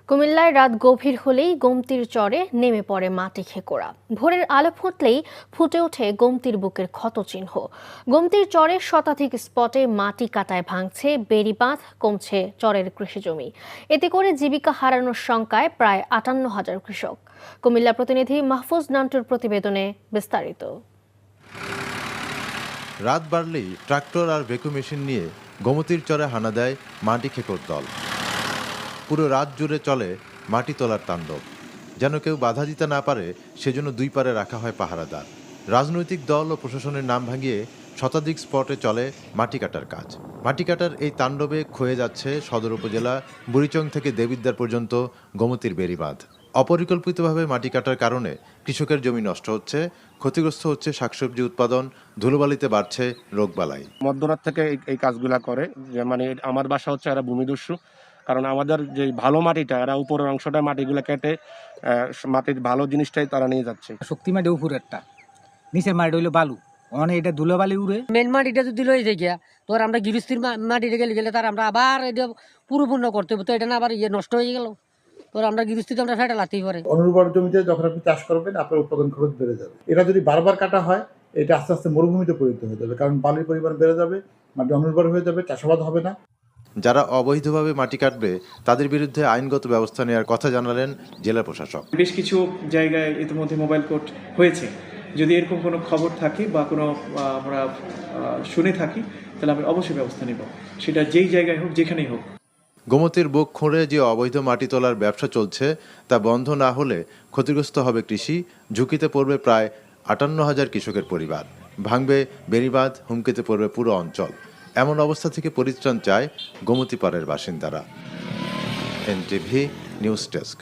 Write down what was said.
কুমিল্লায় রাত গভীর হলেই গোমতীর চরে নেমে পড়ে মাটি খেকোড়া। ভোরের আলো ফুটলেই ফুটে ওঠে গোমতীর বুকের ক্ষতচিহ্ন। গোমতীর চরের শতাধিক স্পটে মাটি কাটায় ভাঙছে বেড়িবাঁধ, কমছে চরের কৃষিজমি। এতে করে জীবিকা হারানোর শঙ্কায় প্রায় ৫৮,০০০ কৃষক। কুমিল্লা প্রতিনিধি মাহফুজ নান্টুর প্রতিবেদনে বিস্তারিত। রাত বাড়লেই ট্রাক্টর আর ভেকু মেশিন নিয়ে গোমতীর চরে হানা দেয় মাটি খেকোর দল। পুরো রাত জুড়ে চলে মাটি তোলার তাণ্ডব। যেন কেউ বাধা দিতে না পারে সেজন্য দুই পারে রাখা হয় পাহারাদার। রাজনৈতিক দল ও প্রশাসনের নাম ভাঙিয়ে শতাধিক স্পটে চলে মাটি কাটার কাজ। মাটি কাটার এই তাণ্ডবে ক্ষয়ে যাচ্ছে সদর উপজেলা বুড়িচং থেকে দেবিদ্বার পর্যন্ত গোমতীর বেড়িবাঁধ। অপরিকল্পিতভাবে মাটি কাটার কারণে কৃষকের জমি নষ্ট হচ্ছে, ক্ষতিগ্রস্ত হচ্ছে শাকসবজি উৎপাদন, ধুলোবালিতে বাড়ছে রোগবালাই। মধ্যরাত থেকে এই কাজগুলা করে, যে মানে আমার বাসা হচ্ছে এরা ভূমিদস্যু। কারণ আমাদের যে ভালো মাটিটা, এরা উপরের অংশটা মাটিগুলো কেটে মাটির ভালো জিনিসটাই তারা নিয়ে যাচ্ছে। শক্তি মাটি উপরেরটা, নিচের মাটি হইলো বালু, অনেক এটা ধুলোবালি উড়ে। মেন মাটিটা যদি লয়ে যায় গিয়া তোর আমরা গৃহস্থির মাটিতে গেলে তার আমরা আবার এটা পুরোপূর্ণ করতে হবে, তো এটা না আবার নষ্ট হয়ে গেল, তোর আমরা গৃহস্থিতে আমরা ফেটা লাতেই পারে। অনুর্বর জমিতে যখন আপনি চাষ করবেন আপনার উৎপাদন খরচ বেড়ে যাবে। এটা যদি বারবার কাটা হয় এটা আস্তে আস্তে মরুভূমিতে পরিণত হয়ে যাবে, কারণ বালির পরিমাণ বেড়ে যাবে, মাটি অনুর্বর হয়ে যাবে, চাষাবাদ হবে না। যারা অবৈধভাবে মাটি কাটবে তাদের বিরুদ্ধে আইনগত ব্যবস্থা নেওয়ার কথা জানালেন জেলা প্রশাসক। বেশ কিছু জায়গায় ইতিমধ্যে মোবাইল কোর্ট হয়েছে। যদি এরকম কোনো খবর থাকে বা কোনো আমরা শুনে থাকি তাহলে আমি অবশ্যই ব্যবস্থা নেব, সেটা যেই জায়গায় হোক, যেখানেই হোক। গোমতীর বুক খুঁড়ে যে অবৈধ মাটি তোলার ব্যবসা চলছে তা বন্ধ না হলে ক্ষতিগ্রস্ত হবে কৃষি, ঝুঁকিতে পড়বে প্রায় ৫৮,০০০ কৃষকের পরিবার, ভাঙবে বেড়িবাঁধ, হুমকিতে পড়বে পুরো অঞ্চল। এমন অবস্থা থেকে পরিত্রাণ চায় গোমতী পাড়ের বাসিন্দারা। NTV news desk.